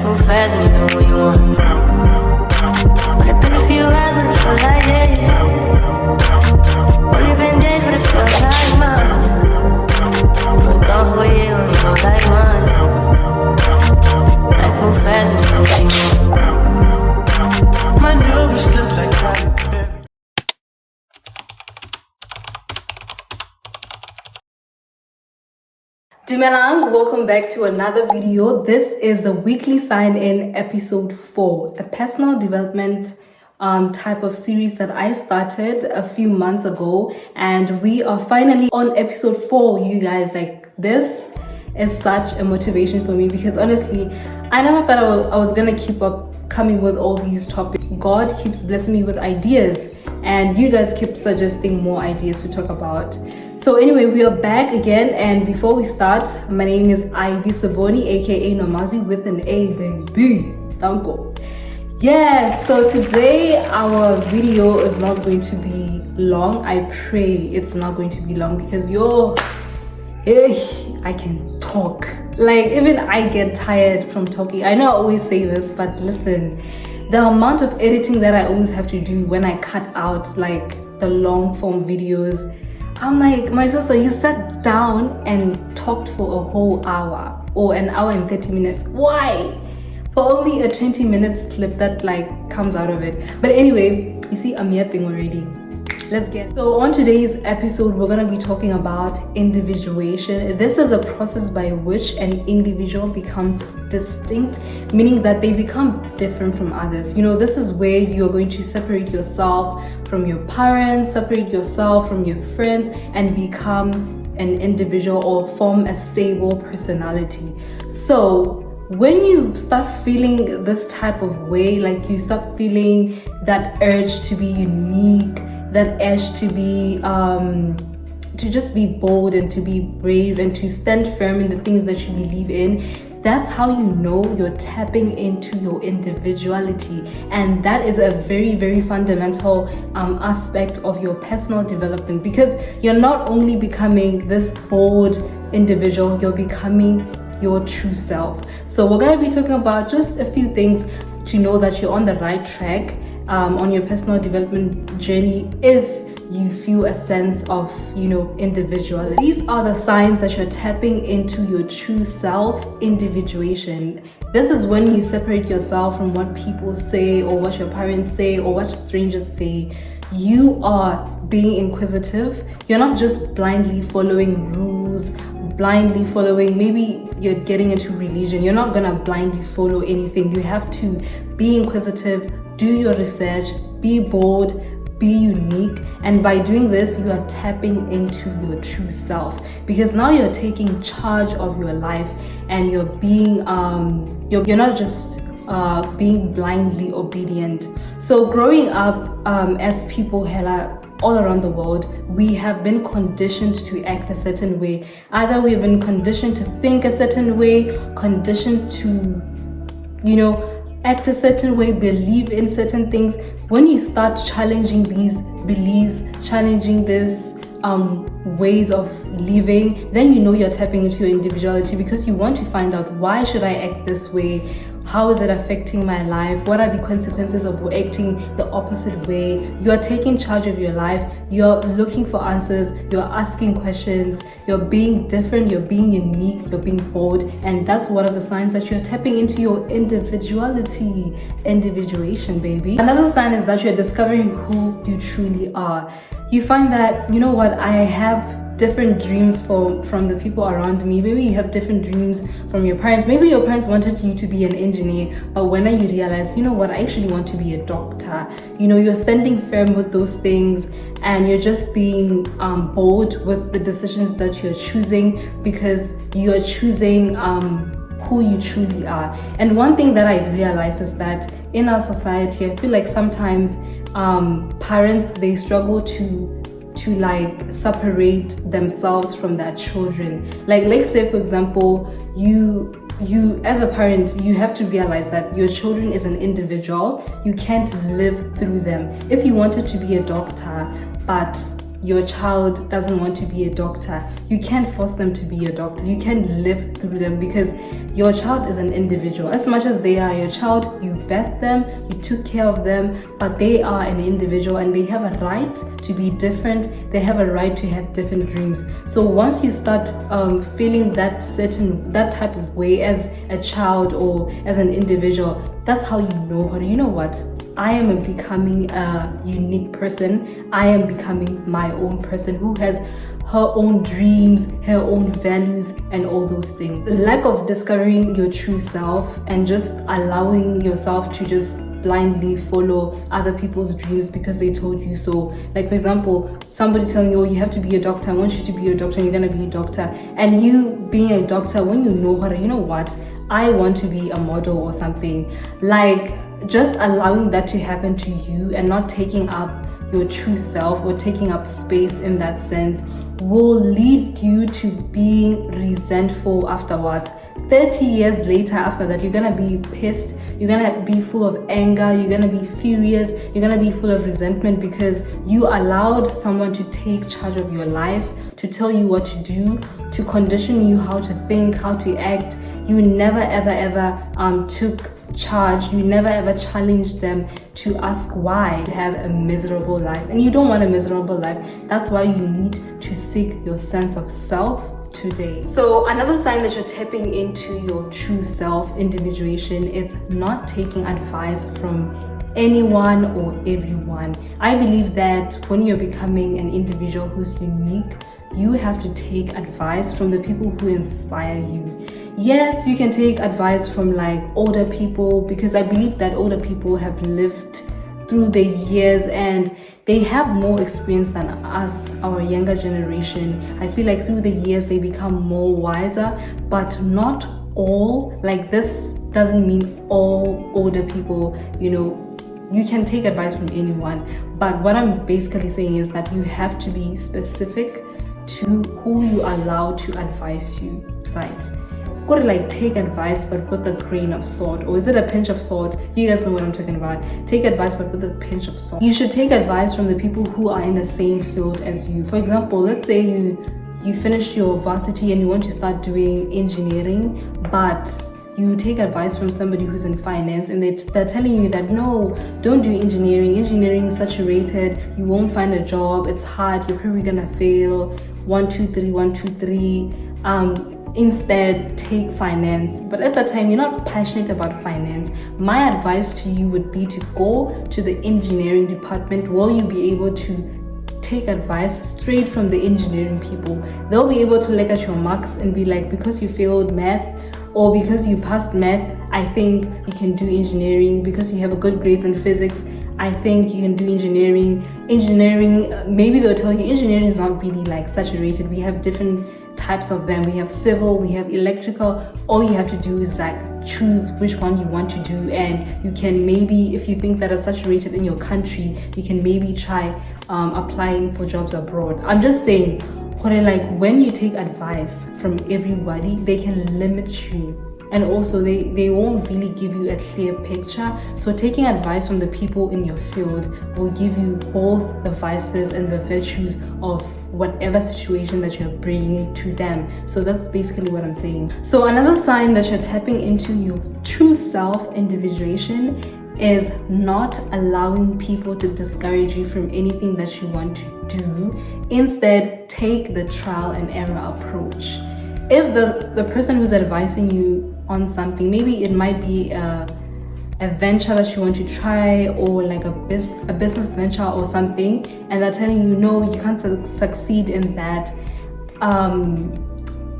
move fast and you know what you want. Only been a few hours, but it felt like days. Only been days, but it felt like months. We're gone for a year, only go like months. Life move fast and you know what you want. My newbies look like crackberry. Dumelang, welcome back to another video. This is the weekly sign-in episode 4, a personal development type of series that I started a few months ago, and we are finally on episode 4. You guys, like, this is such a motivation for me because honestly, I never thought I was gonna keep up coming with all these topics. God keeps blessing me with ideas, and you guys keep suggesting more ideas to talk about. So anyway, we are back again, and before we start, my name is Seboni, aka Nomazi with an A, baby. Danko. Yes, so today our video is not going to be long. I pray it's not going to be long because I can talk. Like, even I get tired from talking. I know I always say this, but listen, the amount of editing that I always have to do when I cut out like the long form videos, I'm like, my sister, you sat down and talked for a whole hour or an hour and 30 minutes. Why? For only a 20 minutes clip that like comes out of it. But anyway, you see, I'm yapping already. Let's get so on today's episode. We're going to be talking about individuation. This is a process by which an individual becomes distinct, meaning that they become different from others. You know, this is where you're going to separate yourself from your parents, separate yourself from your friends, and become an individual or form a stable personality. So when you start feeling this type of way, like you start feeling that urge to be unique, that urge to be to just be bold and to be brave and to stand firm in the things that you believe in, that's how you know you're tapping into your individuality. And that is a very, very fundamental aspect of your personal development, because you're not only becoming this bold individual, you're becoming your true self. So we're going to be talking about just a few things to know that you're on the right track on your personal development journey if you feel a sense of, you know, individuality. These are the signs that you're tapping into your true self, individuation. This is when you separate yourself from what people say or what your parents say or what strangers say. You are being inquisitive. You're not just blindly following rules, blindly following, maybe you're getting into religion. You're not gonna blindly follow anything. You have to be inquisitive, do your research, be bold, be unique, and by doing this you are tapping into your true self, because now you're taking charge of your life and you're being you're not just being blindly obedient. So growing up as people all around the world, we have been conditioned to act a certain way. Either we've been conditioned to think a certain way, conditioned to, you know, act a certain way, believe in certain things. When you start challenging these beliefs, challenging these ways of living, then you know you're tapping into your individuality, because you want to find out, why should I act this way? How is it affecting my life? What are the consequences of acting the opposite way? You are taking charge of your life. You're looking for answers. You're asking questions. You're being different. You're being unique. You're being bold. And that's one of the signs that you're tapping into your individuality. Individuation, baby. Another sign is that you're discovering who you truly are. You find that, you know what, I have different dreams from the people around me. Maybe you have different dreams from your parents. Maybe your parents wanted you to be an engineer, but when you realize, you know what, I actually want to be a doctor. You know, you're standing firm with those things, and you're just being bold with the decisions that you're choosing, because you're choosing who you truly are. And one thing that I realized is that in our society, I feel like sometimes parents, they struggle to like separate themselves from their children. Like, let's say for example, you as a parent, you have to realize that your children is an individual. You can't live through them. If you wanted to be a doctor but your child doesn't want to be a doctor, you can't force them to be a doctor. You can't live through them, because your child is an individual. As much as they are your child, you birthed them, you took care of them, but they are an individual and they have a right to be different. They have a right to have different dreams. So once you start feeling that type of way as a child or as an individual, that's how you know how to, you know what, I am becoming a unique person. I am becoming my own person who has her own dreams, her own values, and all those things. The lack of discovering your true self and just allowing yourself to just blindly follow other people's dreams because they told you so. Like, for example, somebody telling you, oh, you have to be a doctor, I want you to be a doctor, and you're gonna be a doctor. And you being a doctor, when you know how to, you know what, I want to be a model or something. Like, just allowing that to happen to you and not taking up your true self or taking up space in that sense will lead you to being resentful afterwards. 30 years later after that, you're gonna be pissed, you're gonna be full of anger, you're gonna be furious, you're gonna be full of resentment because you allowed someone to take charge of your life, to tell you what to do, to condition you how to think, how to act. You never ever took charge. You never ever challenged them to ask why you have a miserable life, and you don't want a miserable life. That's why you need to seek your sense of self today. So another sign that you're tapping into your true self, individuation, is not taking advice from anyone or everyone. I believe that when you're becoming an individual who's unique, you have to take advice from the people who inspire you. Yes, you can take advice from like older people, because I believe that older people have lived through the years and they have more experience than us, our younger generation. I feel like through the years they become more wiser, but not all. Like, this doesn't mean all older people, you know, you can take advice from anyone. But what I'm basically saying is that you have to be specific to who you allow to advise you, right? Got to like take advice but with a grain of salt, or is it a pinch of salt? You guys know what I'm talking about. Take advice but with a pinch of salt. You should take advice from the people who are in the same field as you. For example, let's say you finished your varsity and you want to start doing engineering, but you take advice from somebody who's in finance and they're telling you that no, don't do engineering is saturated, you won't find a job, it's hard, you're probably gonna fail, 1 2 3 instead take finance. But at that time you're not passionate about finance. My advice to you would be to go to the engineering department where you'll be able to take advice straight from the engineering people. They'll be able to look at your marks and be like, because you failed math or because you passed math, I think you can do engineering. Because you have a good grades in physics, I think you can do engineering. Maybe they'll tell you engineering is not really like saturated. We have different types of them. We have civil, we have electrical. All you have to do is like choose which one you want to do, and you can maybe, if you think that are saturated in your country, you can maybe try applying for jobs abroad. I'm just saying, like, when you take advice from everybody, they can limit you, and also they won't really give you a clear picture. So taking advice from the people in your field will give you both the vices and the virtues of whatever situation that you're bringing to them. So that's basically what I'm saying. So another sign that you're tapping into your true self, individuation, is not allowing people to discourage you from anything that you want to do. Instead, take the trial and error approach. If the person who's advising you on something, maybe it might be a venture that you want to try, or like a business venture or something, and they're telling you no, you can't succeed in that,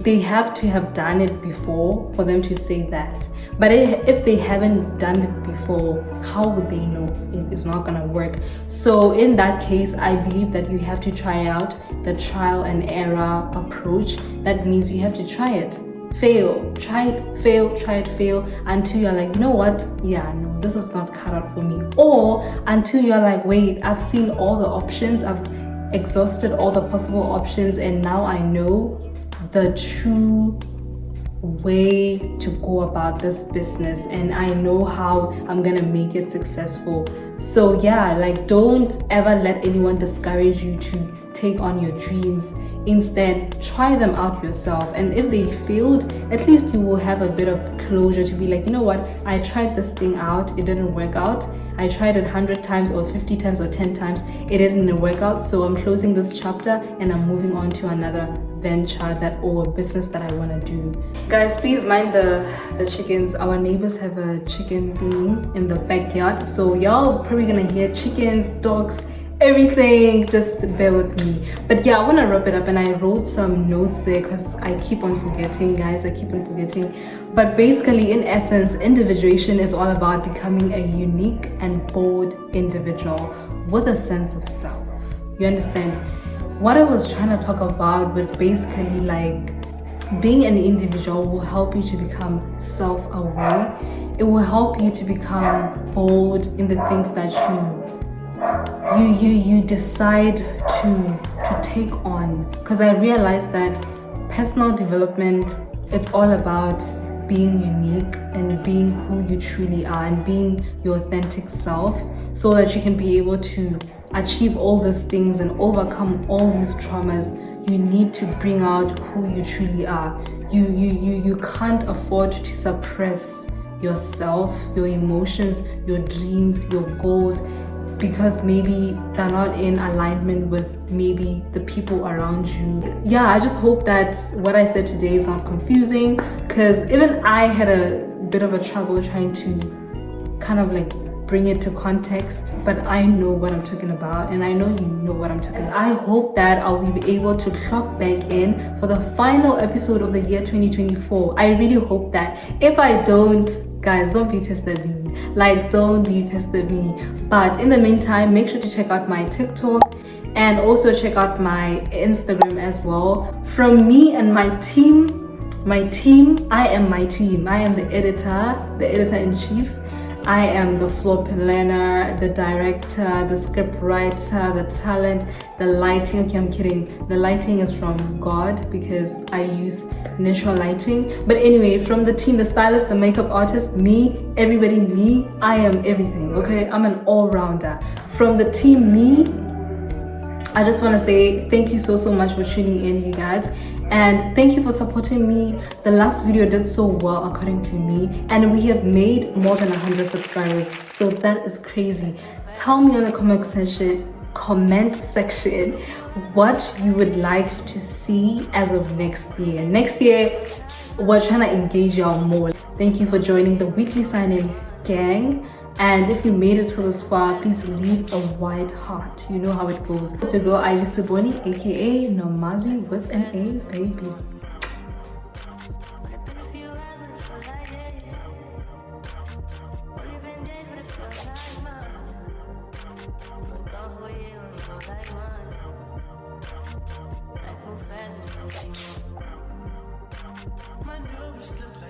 they have to have done it before for them to say that. But if they haven't done it before, how would they know it's not gonna work? So in that case, I believe that you have to try out the trial and error approach. That means you have to try it, fail, try it, fail until you're like, you know what, yeah, no, this is not cut out for me. Or until you're like, wait, I've seen all the options, I've exhausted all the possible options, and now I know the true way to go about this business, and I know how I'm gonna make it successful. So yeah, like, don't ever let anyone discourage you to take on your dreams. Instead, try them out yourself, and if they failed, at least you will have a bit of closure to be like, you know what, I tried this thing out, it didn't work out. I tried it 100 times or 50 times or 10 times, it didn't work out, so I'm closing this chapter and I'm moving on to another venture or business that I want to do. Guys, please mind the chickens. Our neighbors have a chicken thing in the backyard, so y'all probably gonna hear chickens, dogs, everything. Just bear with me. But yeah, I want to wrap it up, and I wrote some notes there because I keep on forgetting, guys. I keep on forgetting. But basically, in essence, individuation is all about becoming a unique and bold individual with a sense of self. You understand? What I was trying to talk about was basically like being an individual will help you to become self-aware. It will help you to become bold in the things that you decide to take on. Because I realized that personal development, it's all about being unique and being who you truly are and being your authentic self, so that you can be able to achieve all these things and overcome all these traumas. You need to bring out who you truly are. You can't afford to suppress yourself, your emotions, your dreams, your goals, because maybe they're not in alignment with maybe the people around you. Yeah, I just hope that what I said today is not confusing, because even I had a bit of a trouble trying to kind of like bring it to context, but I know what I'm talking about, and I know you know what I'm talking about. I hope that I'll be able to clock back in for the final episode of the year 2024. I really hope that. If I don't, guys, don't be pissed at me. Like, don't be pissed at me. But in the meantime, make sure to check out my TikTok and also check out my Instagram as well. From me and my team, I am my team. I am the editor-in-chief. I am the floor planner, the director, the script writer, the talent, the lighting. Okay, I'm kidding. The lighting is from God because I use natural lighting. But anyway, from the team, the stylist, the makeup artist, me, everybody, me, I am everything. Okay, I'm an all-rounder. From the team, me, I just want to say thank you so much for tuning in, you guys. And thank you for supporting me. The last video did so well according to me, and we have made more than 100 subscribers, so that is crazy. Tell me in the comment section what you would like to see as of next year. Next year, we're trying to engage y'all more. Thank you for joining the weekly sign-in gang. And if you made it to this far, please leave a white heart. You know how it goes. To go, I am Seboni, aka Nomazi with an A, baby. My newbies look like